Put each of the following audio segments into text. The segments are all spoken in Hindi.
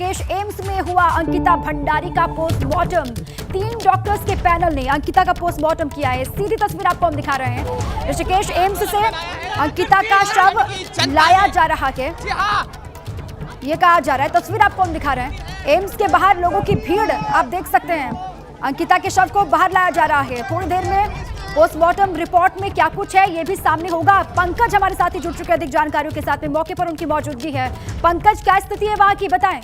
ऋषिकेश एम्स में हुआ अंकिता भंडारी का पोस्टमार्टम। 3 डॉक्टर्स के पैनल ने अंकिता का पोस्टमार्टम किया है। सीधी तस्वीर आपको हम दिखा रहे हैं। ऋषिकेश एम्स से अंकिता का शव लाया जा रहा है, ये कहा जा रहा है। तस्वीर आपको हम दिखा रहे हैं। एम्स के बाहर लोगों की भीड़ आप देख सकते हैं। अंकिता के शव को बाहर लाया जा रहा है। थोड़ी देर में पोस्टमार्टम रिपोर्ट में क्या कुछ है ये भी सामने होगा। पंकज हमारे साथ ही जुड़ चुके हैं अधिक जानकारियों के साथ में। मौके पर उनकी मौजूदगी है। पंकज, क्या स्थिति है वहां की, बताएं।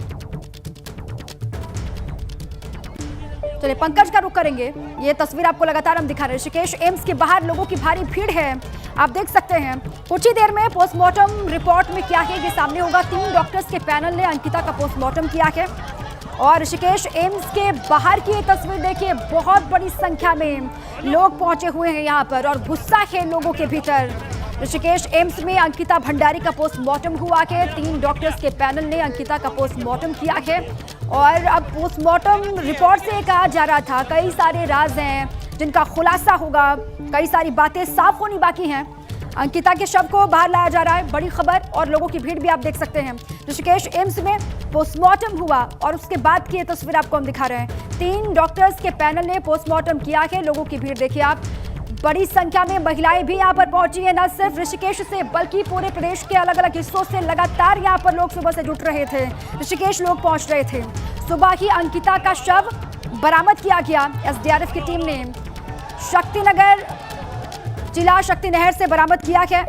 चलिए पंकज का रुख करेंगे। ये तस्वीर आपको लगातार हम दिखा रहे हैं। ऋषिकेश एम्स के बाहर लोगों की भारी भीड़ है, आप देख सकते हैं। कुछ ही देर में पोस्टमार्टम रिपोर्ट में क्या है ये सामने होगा। 3 डॉक्टर्स के पैनल ने अंकिता का पोस्टमार्टम किया है और ऋषिकेश एम्स के बाहर की ये तस्वीर देखिए, बहुत बड़ी संख्या में लोग पहुंचे हुए हैं यहाँ पर और गुस्सा है लोगों के भीतर। ऋषिकेश एम्स में अंकिता भंडारी का पोस्टमार्टम हुआ है। 3 डॉक्टर्स के पैनल ने अंकिता का पोस्टमार्टम किया है और अब पोस्टमार्टम रिपोर्ट से कहा जा रहा था कई सारे राज हैं जिनका खुलासा होगा, कई सारी बातें साफ होनी बाकी हैं। अंकिता के शव को बाहर लाया जा रहा है, बड़ी खबर, और लोगों की भीड़ भी आप देख सकते हैं। ऋषिकेश एम्स में पोस्टमार्टम हुआ और उसके बाद की ये तस्वीर आपको हम दिखा रहे हैं। 3 डॉक्टर्स के पैनल ने पोस्टमार्टम किया है। लोगों की भीड़ देखिए आप, बड़ी संख्या में महिलाएं भी यहाँ पर पहुंची है। न सिर्फ ऋषिकेश से बल्कि पूरे प्रदेश के अलग अलग हिस्सों से लगातार यहाँ पर लोग सुबह से जुट रहे थे। ऋषिकेश लोग पहुंच रहे थे। सुबह ही अंकिता का शव बरामद किया गया। एसडीआरएफ की टीम ने शक्तिनगर जिला शक्ति नहर से बरामद किया है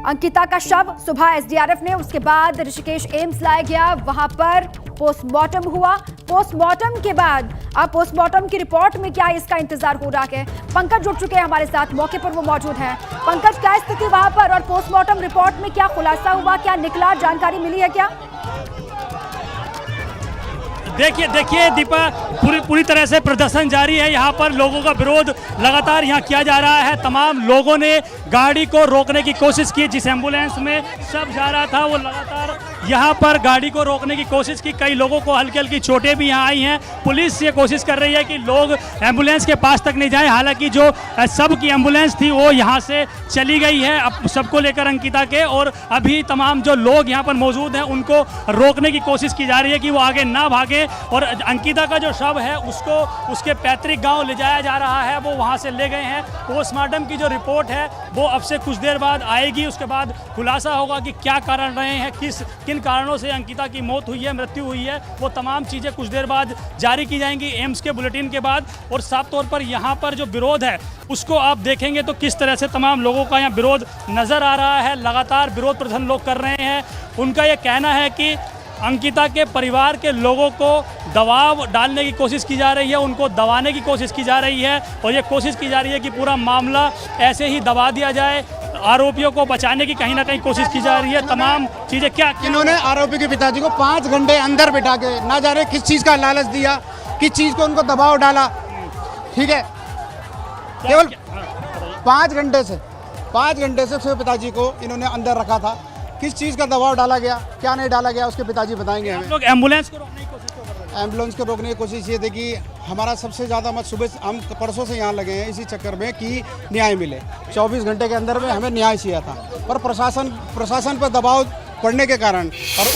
अंकिता का शव। सुबह एसडीआरएफ ने, उसके बाद ऋषिकेश एम्स लाया गया, वहां पर पोस्टमार्टम हुआ। पोस्टमार्टम के बाद अब पोस्टमार्टम की रिपोर्ट में क्या इसका इंतजार हो रहा है। पंकज जुड़ चुके हैं हमारे साथ, मौके पर वो मौजूद हैं। पंकज, क्या स्थिति वहां पर और पोस्टमार्टम रिपोर्ट में क्या खुलासा हुआ, क्या निकला, जानकारी मिली है क्या? देखिए दीपा, पूरी तरह से प्रदर्शन जारी है। यहाँ पर लोगों का विरोध लगातार यहाँ किया जा रहा है। तमाम लोगों ने गाड़ी को रोकने की कोशिश की। जिस एम्बुलेंस में शव जा रहा था वो लगातार यहाँ पर गाड़ी को रोकने की कोशिश की। कई लोगों को हल्की हल्की चोटें भी यहाँ आई हैं। पुलिस ये कोशिश कर रही है कि लोग एम्बुलेंस के पास तक नहीं जाएं। हालांकि जो सब की एम्बुलेंस थी वो यहाँ से चली गई है अब सबको लेकर अंकिता के, और अभी तमाम जो लोग यहाँ पर मौजूद हैं उनको रोकने की कोशिश की जा रही है कि वो आगे ना भागे। और अंकिता का जो शव है उसको उसके पैतृक गांव ले जाया जा रहा है, वो वहां से ले गए हैं। पोस्टमार्टम की जो रिपोर्ट है वो अब से कुछ देर बाद आएगी। उसके बाद खुलासा होगा कि क्या कारण रहे हैं, किन कारणों से अंकिता की मौत हुई है, मृत्यु हुई है। वो तमाम चीज़ें कुछ देर बाद जारी की जाएंगी एम्स के बुलेटिन के बाद। और साफ तौर पर यहाँ पर जो विरोध है उसको आप देखेंगे तो किस तरह से तमाम लोगों का यहाँ विरोध नज़र आ रहा है। लगातार विरोध प्रदर्शन लोग कर रहे हैं। उनका ये कहना है कि अंकिता के परिवार के लोगों को दबाव डालने की कोशिश की जा रही है, उनको दबाने की कोशिश की जा रही है और ये कोशिश की जा रही है कि पूरा मामला ऐसे ही दबा दिया जाए। आरोपियों को बचाने की कहीं ना कहीं कोशिश की जा रही है। तमाम चीज़ें क्या इन्होंने आरोपी के पिताजी को 5 घंटे अंदर बिठा के ना जाने किस चीज़ का लालच दिया, किस चीज़ को उनको दबाव डाला। ठीक है, केवल 5 घंटे से उसके पिताजी को इन्होंने अंदर रखा था। किस चीज़ का दबाव डाला गया, क्या नहीं डाला गया, उसके पिताजी बताएंगे हमें। लोग एम्बुलेंस को रोकने की कोशिश कर रहे हैं। एम्बुलेंस को रोकने की कोशिश ये थी कि हमारा सबसे ज़्यादा मत सुबह हम परसों से यहाँ लगे हैं इसी चक्कर में कि न्याय मिले। 24 घंटे के अंदर में हमें न्याय चाहिए था, पर प्रशासन पर दबाव पड़ने के कारण और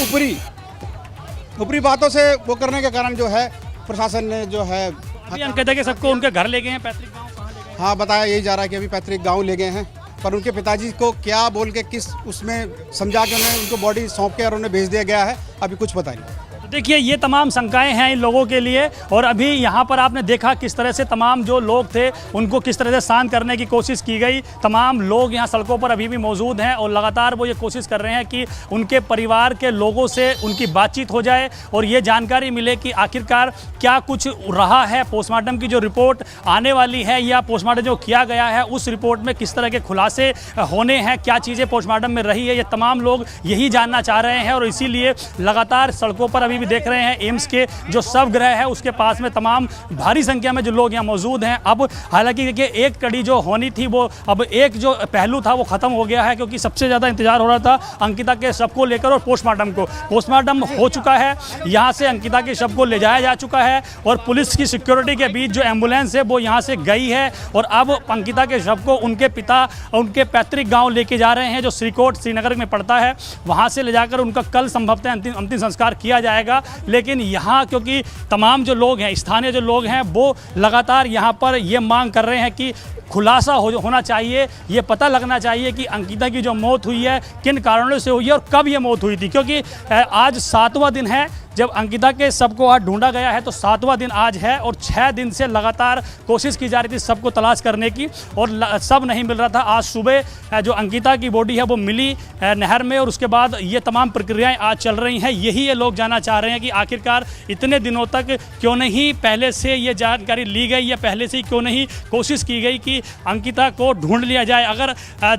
ऊपरी बातों से वो करने के कारण जो है प्रशासन ने जो है अंकिता के सबको उनके घर ले गए हैं, पैतृक गाँव कहाँ ले गए हैं? हाँ, बताया यही जा रहा है कि अभी पैतृक गाँव ले गए हैं, पर उनके पिताजी को क्या बोल के किस उसमें समझा के उन्हें उनको बॉडी सौंप के और उन्हें भेज दिया गया है, अभी कुछ पता नहीं। देखिए ये तमाम शंकाएं हैं इन लोगों के लिए। और अभी यहाँ पर आपने देखा किस तरह से तमाम जो लोग थे उनको किस तरह से शांत करने की कोशिश की गई। तमाम लोग यहाँ सड़कों पर अभी भी मौजूद हैं और लगातार वो ये कोशिश कर रहे हैं कि उनके परिवार के लोगों से उनकी बातचीत हो जाए और ये जानकारी मिले कि आखिरकार क्या कुछ रहा है। पोस्टमार्टम की जो रिपोर्ट आने वाली है या पोस्टमार्टम जो किया गया है उस रिपोर्ट में किस तरह के खुलासे होने हैं, क्या चीज़ें पोस्टमार्टम में रही है, ये तमाम लोग यही जानना चाह रहे हैं। और इसीलिए लगातार सड़कों पर अभी भी देख रहे हैं एम्स के जो शवगृह है उसके पास में तमाम भारी संख्या में जो लोग यहाँ मौजूद हैं। अब हालांकि देखिए एक कड़ी जो होनी थी वो अब एक जो पहलू था वो खत्म हो गया है, क्योंकि सबसे ज़्यादा इंतजार हो रहा था अंकिता के शव को लेकर और पोस्टमार्टम हो चुका है। यहाँ से अंकिता के शव को ले जाया जा चुका है और पुलिस की सिक्योरिटी के बीच जो एम्बुलेंस है वो यहाँ से गई है और अब अंकिता के शव को उनके पिता उनके पैतृक गाँव लेके जा रहे हैं जो श्रीनगर में पड़ता है। वहाँ से ले जाकर उनका कल संभवतः अंतिम संस्कार किया जाएगा। जाएगा। लेकिन यहाँ क्योंकि तमाम जो लोग हैं, स्थानीय जो लोग हैं, वो लगातार यहाँ पर ये मांग कर रहे हैं कि खुलासा होना चाहिए, ये पता लगना चाहिए कि अंकिता की जो मौत हुई है किन कारणों से हुई है और कब ये मौत हुई थी। क्योंकि आज 7वां दिन है जब अंकिता के शव को आज ढूंढा गया है, तो 7वां दिन आज है और 6 दिन से लगातार कोशिश की जा रही थी सबको तलाश करने की और सब नहीं मिल रहा था। आज सुबह जो अंकिता की बॉडी है वो मिली नहर में और उसके बाद ये तमाम प्रक्रियाएं आज चल रही हैं। यही ये लोग जानना चाह रहे हैं कि आखिरकार इतने दिनों तक क्यों नहीं पहले से ये जानकारी ली गई या पहले से ही क्यों नहीं कोशिश की गई कि अंकिता को ढूंढ लिया जाए। अगर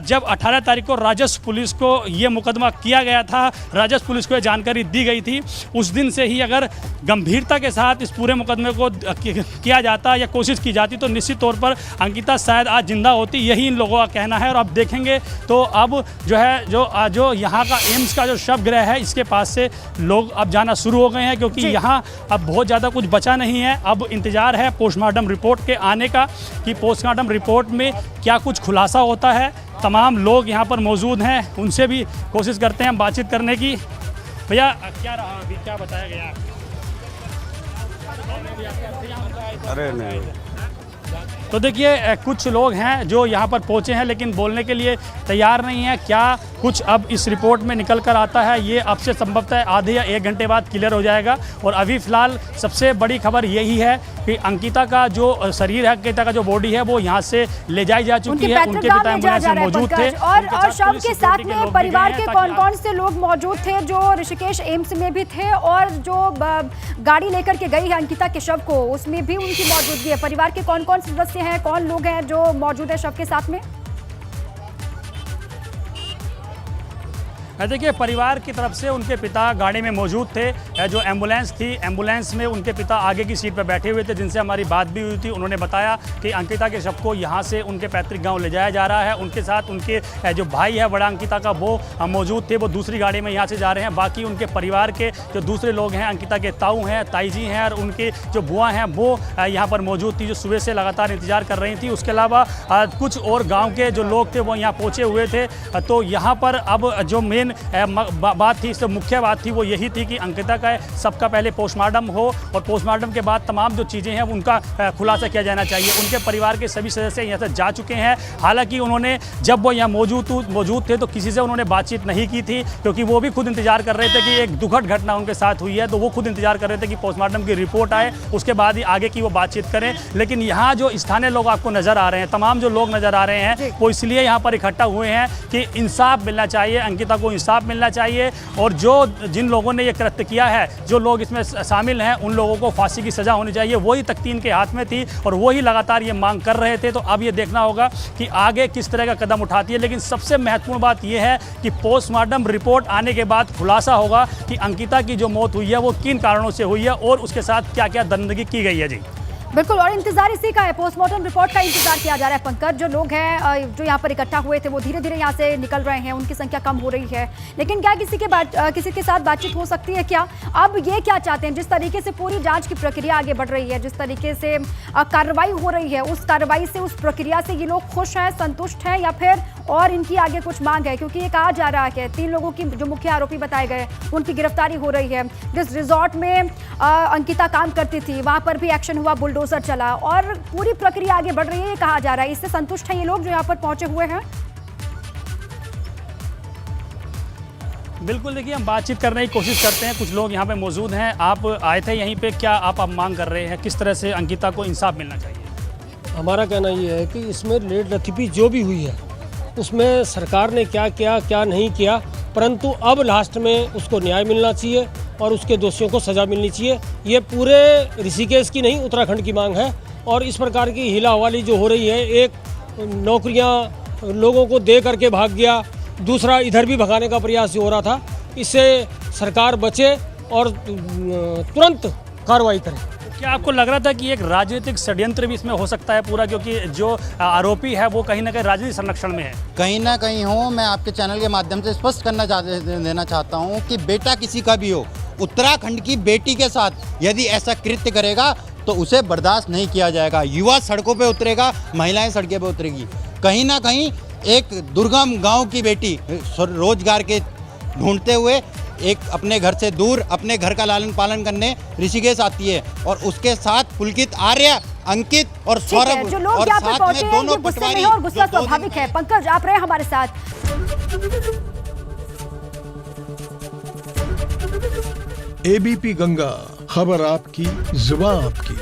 जब 18 तारीख को राजस्व पुलिस को ये मुकदमा किया गया था, राजस्व पुलिस को ये जानकारी दी गई थी, उस दिन से ही अगर गंभीरता के साथ इस पूरे मुकदमे को किया जाता या कोशिश की जाती तो निश्चित तौर पर अंकिता शायद आज जिंदा होती। यही इन लोगों का कहना है। और अब देखेंगे तो अब जो है जो यहाँ का एम्स का जो शवगृह है इसके पास से लोग अब जाना शुरू हो गए हैं, क्योंकि यहाँ अब बहुत ज़्यादा कुछ बचा नहीं है। अब इंतज़ार है पोस्टमार्टम रिपोर्ट के आने का कि पोस्टमार्टम रिपोर्ट में क्या कुछ खुलासा होता है। तमाम लोग यहाँ पर मौजूद हैं, उनसे भी कोशिश करते हैं बातचीत करने की। भैया क्या रहा अभी, क्या बताया गया? अरे नहीं, तो देखिए कुछ लोग हैं जो यहाँ पर पहुँचे हैं लेकिन बोलने के लिए तैयार नहीं है। क्या कुछ अब इस रिपोर्ट में निकल कर आता है ये अब से संभवतः आधे या 1 घंटे बाद क्लियर हो जाएगा। और अभी फ़िलहाल सबसे बड़ी खबर यही है कि अंकिता का जो शरीर है, अंकिता का जो बॉडी है वो यहाँ से ले जाई जा चुकी है। उनके पिता एम्बुलेंस में मौजूद थे और शव के साथ में परिवार के कौन-कौन से लोग मौजूद थे जो ऋषिकेश एम्स में भी थे और जो गाड़ी लेकर के गई है अंकिता के शव को उसमें भी उनकी मौजूदगी है। परिवार के कौन-कौन सदस्य हैं, कौन लोग हैं जो मौजूद है शव के साथ में? देखिए परिवार की तरफ से उनके पिता गाड़ी में मौजूद थे। जो एम्बुलेंस थी, एम्बुलेंस में उनके पिता आगे की सीट पर बैठे हुए थे, जिनसे हमारी बात भी हुई थी। उन्होंने बताया कि अंकिता के शव को यहाँ से उनके पैतृक गांव ले जाया जा रहा है। उनके साथ उनके जो भाई है बड़ा अंकिता का वो मौजूद थे, वो दूसरी गाड़ी में यहाँ से जा रहे हैं। बाकी उनके परिवार के जो दूसरे लोग हैं, अंकिता के ताऊ हैं, ताई जी हैं और उनके जो बुआ हैं वो यहाँ पर मौजूद थी, जो सुबह से लगातार इंतजार कर रही थी। उसके अलावा कुछ और गाँव के जो लोग थे वो यहाँ पहुँचे हुए थे। तो यहाँ पर अब जो मेन बात थी, इससे मुख्य बात थी वो यही थी कि अंकिता का सबका पहले पोस्टमार्टम हो और पोस्टमार्टम के बाद तमाम जो चीज़ें हैं उनका खुलासा किया जाना चाहिए। उनके परिवार के सभी सदस्य यहाँ से जा चुके हैं। हालांकि उन्होंने जब वो यहाँ मौजूद थे तो किसी से उन्होंने बातचीत नहीं की थी, क्योंकि वो भी खुद इंतजार कर रहे थे कि एक दुखद घटना उनके साथ हुई है। तो वो खुद इंतजार कर रहे थे कि पोस्टमार्टम की रिपोर्ट आए, उसके बाद ही आगे की वो बातचीत करें। लेकिन यहाँ जो स्थानीय लोग आपको नज़र आ रहे हैं, तमाम जो लोग नज़र आ रहे हैं वो इसलिए यहाँ पर इकट्ठा हुए हैं कि इंसाफ मिलना चाहिए, अंकिता को इंसाफ मिलना चाहिए। और जिन लोगों ने ये कृत्य किया है, जो लोग इसमें शामिल हैं, उन लोगों को फांसी की सज़ा होनी चाहिए। वही तख्तीन के हाथ में थी और वही लगातार ये मांग कर रहे थे। तो अब ये देखना होगा कि आगे किस तरह का कदम उठाती है। लेकिन सबसे महत्वपूर्ण बात यह है कि पोस्टमार्टम रिपोर्ट आने के बाद खुलासा होगा कि अंकिता की जो मौत हुई है वो किन कारणों से हुई है और उसके साथ क्या क्या दंडगी की गई है। जी बिल्कुल, और इंतजार इसी का है, पोस्टमार्टम रिपोर्ट का इंतजार किया जा रहा है। पंकज, जो लोग हैं जो यहाँ पर इकट्ठा हुए थे वो धीरे धीरे यहाँ से निकल रहे हैं, उनकी संख्या कम हो रही है। लेकिन क्या किसी के साथ बातचीत हो सकती है क्या? अब ये क्या चाहते हैं, जिस तरीके से पूरी जांच की प्रक्रिया आगे बढ़ रही है, जिस तरीके से कार्रवाई हो रही है, उस कार्रवाई से, उस प्रक्रिया से ये लोग खुश हैं, संतुष्ट हैं या फिर और इनकी आगे कुछ मांग है? क्योंकि ये कहा जा रहा है कि 3 लोगों की जो मुख्य आरोपी बताए गए उनकी गिरफ्तारी हो रही है। जिस रिजॉर्ट में अंकिता काम करती थी वहां पर भी एक्शन हुआ, बुलडोजर चला और पूरी प्रक्रिया आगे बढ़ रही है, ये कहा जा रहा है। इससे संतुष्ट हैं ये लोग जो यहाँ पर पहुंचे हुए हैं? बिल्कुल, देखिए हम बातचीत करने की कोशिश करते हैं। कुछ लोग यहाँ पे मौजूद हैं। आप आए थे यहीं पे, क्या आप मांग कर रहे हैं, किस तरह से अंकिता को इंसाफ मिलना चाहिए? हमारा कहना ये है कि इसमें लेट लतीफ़ी जो भी हुई है उसमें सरकार ने क्या किया क्या नहीं किया, परंतु अब लास्ट में उसको न्याय मिलना चाहिए और उसके दोषियों को सज़ा मिलनी चाहिए। ये पूरे ऋषिकेश की नहीं, उत्तराखंड की मांग है। और इस प्रकार की हिला हवाली जो हो रही है, एक नौकरियां लोगों को दे करके भाग गया, दूसरा इधर भी भगाने का प्रयास हो रहा था, इससे सरकार बचे और तुरंत कार्रवाई करे। क्या आपको लग रहा था कि एक राजनीतिक षड्यंत्र भी इसमें हो सकता है पूरा, क्योंकि जो आरोपी है वो कहीं ना कहीं राजनीतिक संरक्षण में है? कहीं ना कहीं हो। मैं आपके चैनल के माध्यम से स्पष्ट देना चाहता हूं कि बेटा किसी का भी हो, उत्तराखंड की बेटी के साथ यदि ऐसा कृत्य करेगा तो उसे बर्दाश्त नहीं किया जाएगा। युवा सड़कों पे उतरेगा, महिलाएं सड़कों पे उतरेगी। कहीं ना कहीं एक दुर्गम गांव की बेटी रोजगार के ढूंढते हुए एक अपने घर से दूर अपने घर का लालन पालन करने ऋषिकेश आती है, और उसके साथ पुलकित, आर्य, अंकित और ठीक है, सौरभ, जो लोग और यहाँ पे साथ पहुंचे में हैं ये दोनों गुस्से में पटवारी हैं और गुस्सा जो 2 दिन स्वाभाविक है। पंकज, आप रहे हमारे साथ। एबीपी गंगा, खबर आपकी, जुबान आपकी।